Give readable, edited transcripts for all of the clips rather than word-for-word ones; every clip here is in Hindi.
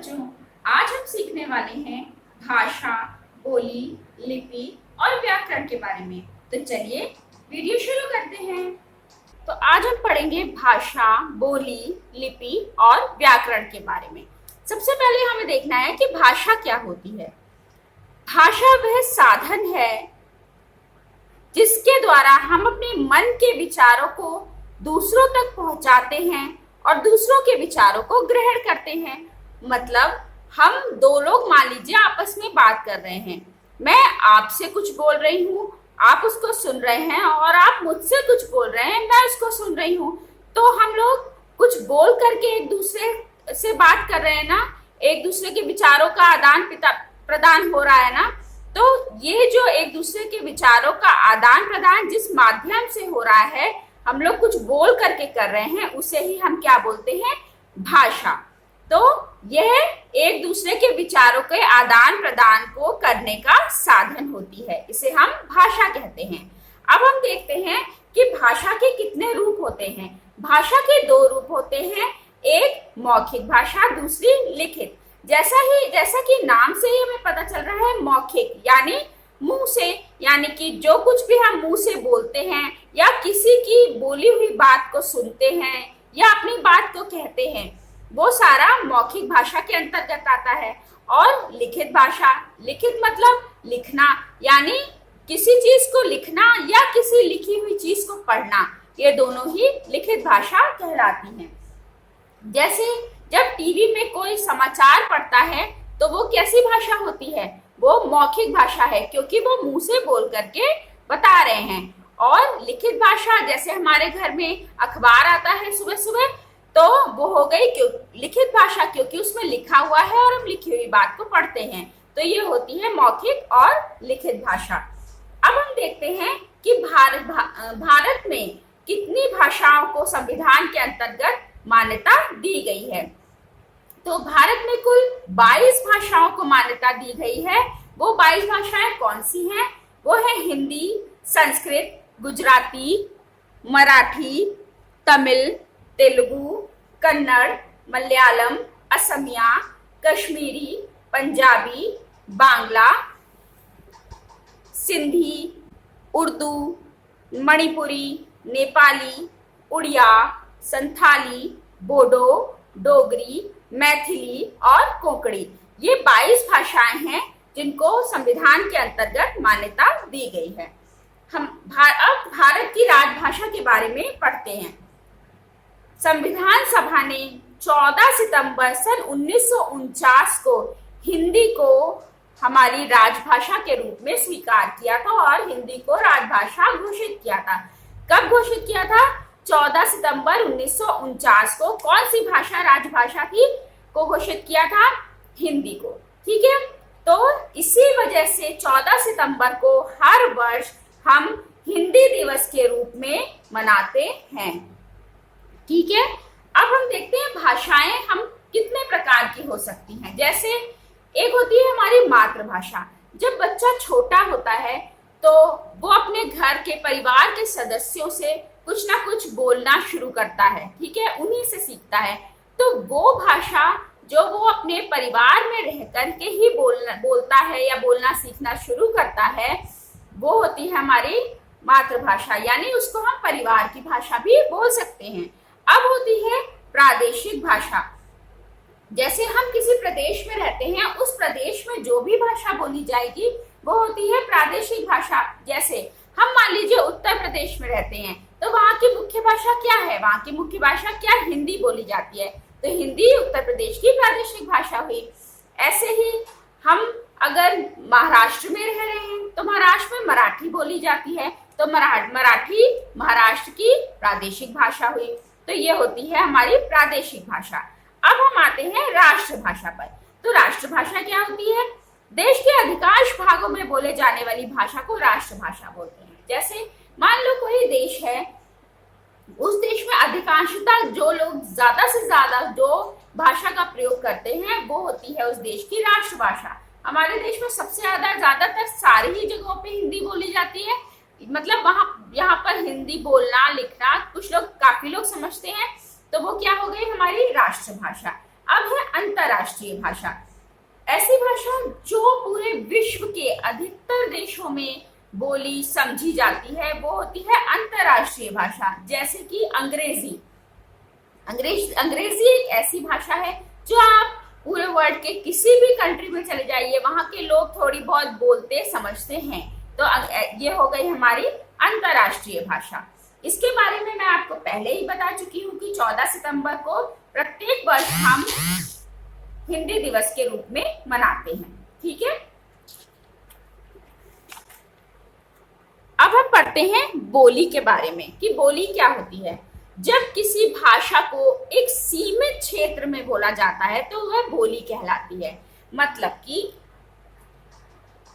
बच्चों, आज हम सीखने वाले हैं भाषा, बोली, लिपि और व्याकरण के बारे में। तो चलिए वीडियो शुरू करते हैं। तो आज हम पढ़ेंगे भाषा, बोली, लिपि और व्याकरण के बारे में। सबसे पहले हमें देखना है कि भाषा क्या होती है। भाषा वह साधन है जिसके द्वारा हम अपने मन के विचारों को दूसरों तक पहुंचाते हैं और दूसरों के विचारों को ग्रहण करते हैं। मतलब हम दो लोग मान लीजिए आपस में बात कर रहे हैं, मैं आपसे कुछ बोल रही हूँ, आप उसको सुन रहे हैं, और आप मुझसे कुछ बोल रहे हैं, मैं उसको सुन रही हूँ। तो हम लोग कुछ बोल करके एक दूसरे से बात कर रहे हैं ना, एक दूसरे के विचारों का आदान प्रदान हो रहा है ना। तो ये जो एक दूसरे के विचारों का आदान प्रदान जिस माध्यम से हो रहा है, हम लोग कुछ बोल करके कर रहे हैं, उसे ही हम क्या बोलते हैं? भाषा। तो यह एक दूसरे के विचारों के आदान प्रदान को करने का साधन होती है, इसे हम भाषा कहते हैं। अब हम देखते हैं कि भाषा के कितने रूप होते हैं। भाषा के दो रूप होते हैं, एक मौखिक भाषा, दूसरी लिखित। जैसा कि नाम से ही हमें पता चल रहा है, मौखिक यानी मुंह से, यानी कि जो कुछ भी हम मुंह से बोलते हैं या किसी की बोली हुई बात को सुनते हैं या अपनी बात को कहते हैं, वो सारा मौखिक भाषा के अंतर्गत आता है। और लिखित भाषा, लिखित मतलब लिखना, यानी किसी चीज को लिखना या किसी लिखी हुई चीज को पढ़ना, ये दोनों ही लिखित भाषा कहलाती हैं। जैसे जब टीवी में कोई समाचार पढ़ता है तो वो कैसी भाषा होती है? वो मौखिक भाषा है, क्योंकि वो मुंह से बोल करके बता रहे हैं। और लिखित भाषा, जैसे हमारे घर में अखबार आता है सुबह सुबह, तो वो हो गई लिखित भाषा, क्योंकि उसमें लिखा हुआ है और हम लिखी हुई बात को पढ़ते हैं। तो ये होती है मौखिक और लिखित भाषा। अब हम देखते हैं कि भारत में कितनी भाषाओं को संविधान के अंतर्गत मान्यता दी गई है। तो भारत में कुल 22 भाषाओं को मान्यता दी गई है। वो 22 भाषाएं कौन सी हैं? वो है हिंदी, संस्कृत, गुजराती, मराठी, तमिल, तेलुगु, कन्नड़, मलयालम, असमिया, कश्मीरी, पंजाबी, बांग्ला, सिंधी, उर्दू, मणिपुरी, नेपाली, उड़िया, संथाली, बोडो, डोगरी, मैथिली और कोंकणी। ये 22 भाषाएं हैं जिनको संविधान के अंतर्गत मान्यता दी गई है। हम अब भारत की राजभाषा के बारे में पढ़ते हैं। संविधान सभा ने 14 सितंबर सन 1949 को हिंदी को हमारी राजभाषा के रूप में स्वीकार किया था और हिंदी को राजभाषा घोषित किया था। कब घोषित किया था? 14 सितंबर 1949 को। कौन सी भाषा राजभाषा थी को घोषित किया था? हिंदी को। ठीक है, तो इसी वजह से 14 सितंबर को हर वर्ष हम हिंदी दिवस के रूप में मनाते हैं। ठीक है, अब हम देखते हैं भाषाएं हम कितने प्रकार की हो सकती हैं। जैसे एक होती है हमारी मातृभाषा। जब बच्चा छोटा होता है तो वो अपने घर के परिवार के सदस्यों से कुछ ना कुछ बोलना शुरू करता है। ठीक है, उन्हीं से सीखता है। तो वो भाषा जो वो अपने परिवार में रह करके ही बोलता है या बोलना सीखना शुरू करता है, वो होती है हमारी मातृभाषा, यानी उसको हम परिवार की भाषा भी बोल सकते हैं। अब होती है प्रादेशिक भाषा। जैसे हम किसी प्रदेश में रहते हैं, उस प्रदेश में जो भी भाषा बोली जाएगी वो होती है प्रादेशिक भाषा। जैसे हम मान लीजिए उत्तर प्रदेश में रहते हैं, तो वहाँ की मुख्य भाषा क्या है? वहाँ की मुख्य भाषा क्या? हिंदी बोली जाती है। तो हिंदी उत्तर प्रदेश की प्रादेशिक भाषा हुई। ऐसे ही हम अगर महाराष्ट्र में रह रहे हैं तो महाराष्ट्र में मराठी बोली जाती है, तो मराठी महाराष्ट्र की प्रादेशिक भाषा हुई। तो ये होती है हमारी प्रादेशिक भाषा। अब हम आते हैं राष्ट्रभाषा पर। तो राष्ट्रभाषा क्या होती है? देश के अधिकांश भागों में बोले जाने वाली भाषा को राष्ट्रभाषा बोलते हैं। जैसे मान लो कोई देश है, उस देश में अधिकांशतः जो लोग ज्यादा से ज्यादा जो भाषा का प्रयोग करते हैं वो होती है उस देश की राष्ट्रभाषा। हमारे देश में सबसे ज्यादातर सारी ही जगहों पे हिंदी बोली जाती है। मतलब यहाँ पर हिंदी बोलना लिखना कुछ लोग काफी लोग समझते हैं, तो वो क्या हो गई हमारी राष्ट्रभाषा। अब है अंतर्राष्ट्रीय भाषा। ऐसी भाषा जो पूरे विश्व के अधिकतर देशों में बोली समझी जाती है वो होती है अंतर्राष्ट्रीय भाषा। जैसे कि अंग्रेजी। अंग्रेजी एक ऐसी भाषा है जो आप पूरे वर्ल्ड के किसी भी कंट्री में चले जाइए, वहां के लोग थोड़ी बहुत बोलते समझते हैं। तो ये हो गई हमारी अंतर्राष्ट्रीय भाषा। इसके बारे में मैं आपको पहले ही बता चुकी हूँ कि 14 सितंबर को प्रत्येक वर्ष हम हिंदी दिवस के रूप में मनाते हैं। ठीक है, अब हम पढ़ते हैं बोली के बारे में कि बोली क्या होती है। जब किसी भाषा को एक सीमित क्षेत्र में बोला जाता है तो वह बोली कहलाती है। मतलब कि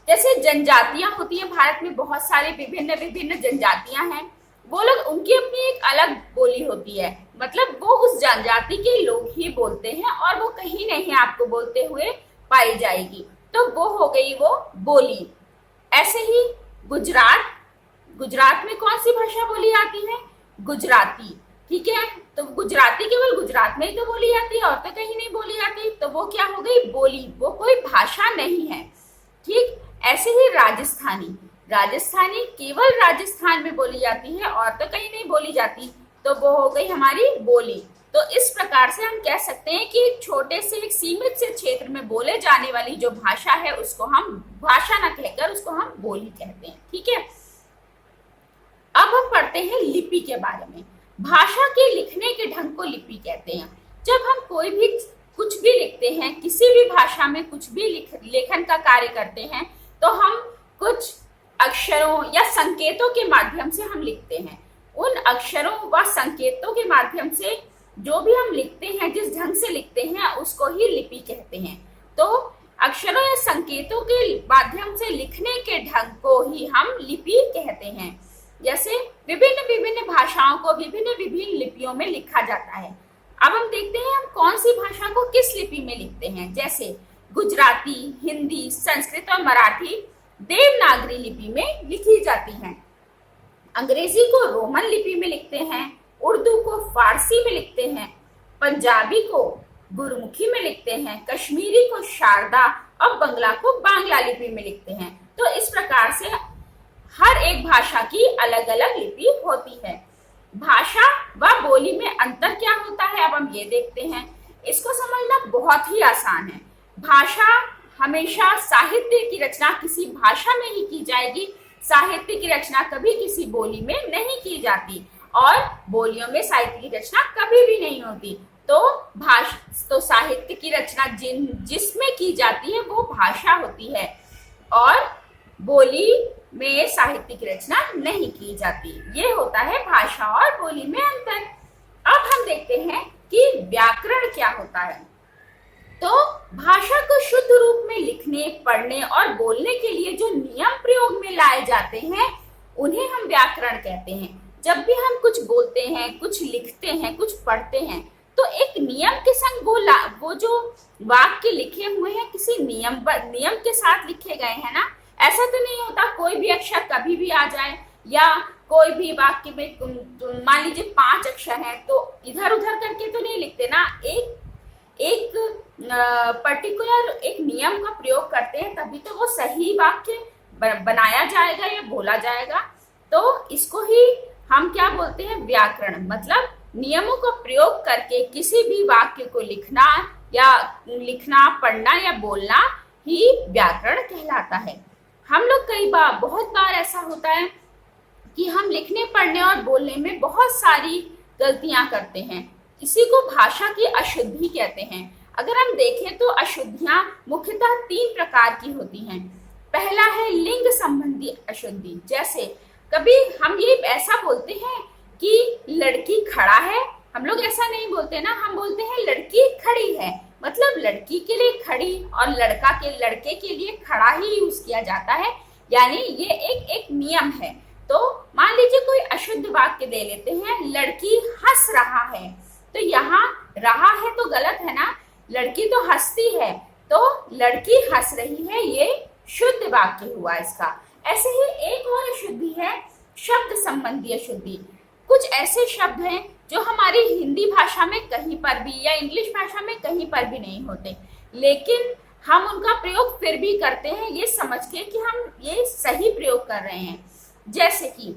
जैसे जनजातियां होती हैं, भारत में बहुत सारे विभिन्न विभिन्न जनजातियां हैं, वो लोग उनकी अपनी एक अलग बोली होती है। मतलब वो उस जनजाति के लोग ही बोलते हैं और वो कहीं नहीं आपको बोलते हुए पाई जाएगी, तो वो हो गई वो बोली। ऐसे ही गुजरात में कौन सी भाषा बोली जाती है? गुजराती। ठीक है, तो गुजराती केवल गुजरात में ही तो बोली जाती है और तो कहीं नहीं बोली जाती, तो वो क्या हो गई? बोली। वो कोई भाषा नहीं है। ठीक, ऐसे ही राजस्थानी केवल राजस्थान में बोली जाती है और तो कहीं नहीं बोली जाती, तो वो हो गई हमारी बोली। तो इस प्रकार से हम कह सकते हैं कि एक छोटे से एक सीमित से क्षेत्र में बोले जाने वाली जो भाषा है उसको हम भाषा न कहकर उसको हम बोली कहते हैं। ठीक है, अब हम पढ़ते हैं लिपि के बारे में। भाषा के लिखने के ढंग को लिपि कहते हैं। जब हम कोई भी कुछ भी लिखते हैं, किसी भी भाषा में कुछ भी लेखन का कार्य करते हैं, तो हम कुछ अक्षरों या संकेतों के माध्यम से हम लिखते हैं। उन अक्षरों व संकेतों के माध्यम से जो भी हम लिखते हैं, जिस ढंग से लिखते हैं, उसको ही लिपि कहते हैं। तो अक्षरों या संकेतों के माध्यम से लिखने के ढंग को ही हम लिपि कहते हैं। जैसे विभिन्न विभिन्न भाषाओं को विभिन्न विभिन्न लिपियों में लिखा जाता है। अब हम देखते हैं हम कौन सी भाषा को किस लिपि में लिखते हैं। जैसे गुजराती, हिंदी, संस्कृत और मराठी देवनागरी लिपि में लिखी जाती हैं। अंग्रेजी को रोमन लिपि में लिखते हैं, उर्दू को फारसी में लिखते हैं, पंजाबी को गुरमुखी में लिखते हैं, कश्मीरी को शारदा और बंगला को बांग्ला लिपि में लिखते हैं। तो इस प्रकार से हर एक भाषा की अलग अलग लिपि होती है। भाषा व बोली में अंतर क्या होता है, अब हम ये देखते हैं। इसको समझना बहुत ही आसान है। भाषा हमेशा साहित्य की रचना किसी भाषा में ही की जाएगी। साहित्य की रचना कभी किसी बोली में नहीं की जाती और बोलियों में साहित्य की रचना कभी भी नहीं होती। तो साहित्य की रचना जिसमें की जाती है वो भाषा होती है और बोली में साहित्य की रचना नहीं की जाती। ये होता है भाषा और बोली में अंतर। अब हम देखते हैं कि व्याकरण क्या होता है। तो भाषा को शुद्ध रूप में लिखने, पढ़ने और बोलने के लिए जो नियम प्रयोग में लाए जाते हैं उन्हें हम व्याकरण कहते हैं। जब भी हम कुछ बोलते हैं, कुछ लिखते हैं, कुछ पढ़ते हैं, तो एक नियम के संग वो जो वाक्य लिखे हुए हैं किसी नियम के साथ लिखे गए हैं ना। ऐसा तो नहीं होता कोई भी अक्षर कभी भी आ जाए, या कोई भी वाक्य में मान लीजिए 5 अक्षर हैं तो इधर उधर करके तो नहीं लिखते ना। एक पर्टिकुलर एक नियम का प्रयोग करते हैं तभी तो वो सही वाक्य बनाया जाएगा या बोला जाएगा। तो इसको ही हम क्या बोलते हैं? व्याकरण। मतलब नियमों का प्रयोग करके किसी भी वाक्य को लिखना, पढ़ना या बोलना ही व्याकरण कहलाता है। हम लोग बहुत बार ऐसा होता है कि हम लिखने, पढ़ने और बोलने में बहुत सारी गलतियां करते हैं। इसी को भाषा की अशुद्धि कहते हैं। अगर हम देखें तो अशुद्धियां मुख्यतः 3 प्रकार की होती हैं। पहला है लिंग संबंधी अशुद्धि। जैसे कभी हम ये ऐसा बोलते हैं कि लड़की खड़ा है, हम लोग ऐसा नहीं बोलते ना, हम बोलते हैं लड़की खड़ी है। मतलब लड़की के लिए खड़ी और लड़के के लिए खड़ा ही यूज किया जाता है, यानी ये एक नियम है। तो मान लीजिए कोई अशुद्ध वाक्य दे लेते हैं, लड़की हंस रहा है, तो यहाँ रहा है तो गलत है ना, लड़की तो हंसती है, तो लड़की हंस रही है, ये शुद्ध वाक्य हुआ इसका। ऐसे ही एक और अशुद्धि है शब्द संबंधी अशुद्धि। कुछ ऐसे शब्द हैं जो हमारी हिंदी भाषा भाषा में कहीं पर भी या इंग्लिश भाषा में कहीं पर भी नहीं होते, लेकिन हम उनका प्रयोग फिर भी करते हैं ये समझ के कि हम ये सही प्रयोग कर रहे हैं। जैसे कि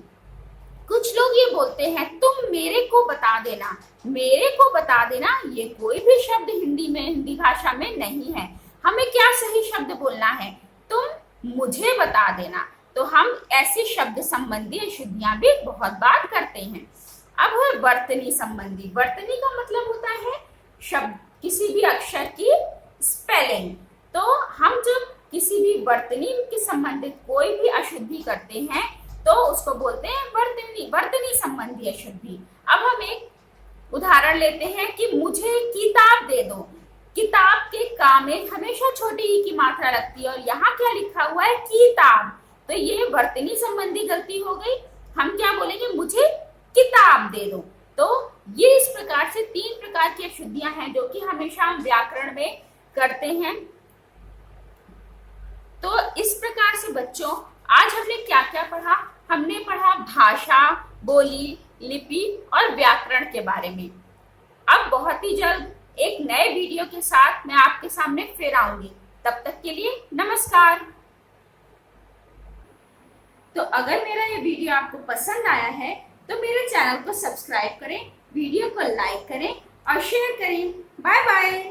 कुछ लोग ये बोलते हैं तुम मेरे को बता देना। मेरे को बता देना ये कोई भी शब्द हिंदी भाषा में नहीं है। हमें क्या सही शब्द बोलना है? तुम मुझे बता देना। तो हम ऐसे शब्द संबंधी अशुद्धियां भी बहुत बार करते हैं। अब है वर्तनी संबंधी। वर्तनी का मतलब होता है शब्द, किसी भी अक्षर की स्पेलिंग। तो हम जब किसी भी वर्तनी के संबंधित कोई भी अशुद्धि करते हैं तो उसको बोलते हैं वर्तनी संबंधी अशुद्धि। अब हम एक उदाहरण लेते हैं कि मुझे किताब दे दो। किताब के का में हमेशा छोटी ई की मात्रा लगती है और यहाँ क्या लिखा हुआ है? किताब। तो ये वर्तनी संबंधी गलती हो गई। हम क्या बोलेंगे? मुझे किताब दे दो। तो ये इस प्रकार से 3 प्रकार की अशुद्धियां हैं जो कि हमेशा हम व्याकरण में करते हैं। तो इस प्रकार से बच्चों आज हमने क्या क्या पढ़ा? हमने पढ़ा भाषा, बोली, लिपि और व्याकरण के बारे में। अब बहुत ही जल्द एक नए वीडियो के साथ मैं आपके सामने फिर आऊंगी। तब तक के लिए नमस्कार। तो अगर मेरा ये वीडियो आपको पसंद आया है तो मेरे चैनल को सब्सक्राइब करें, वीडियो को लाइक करें और शेयर करें। Bye bye.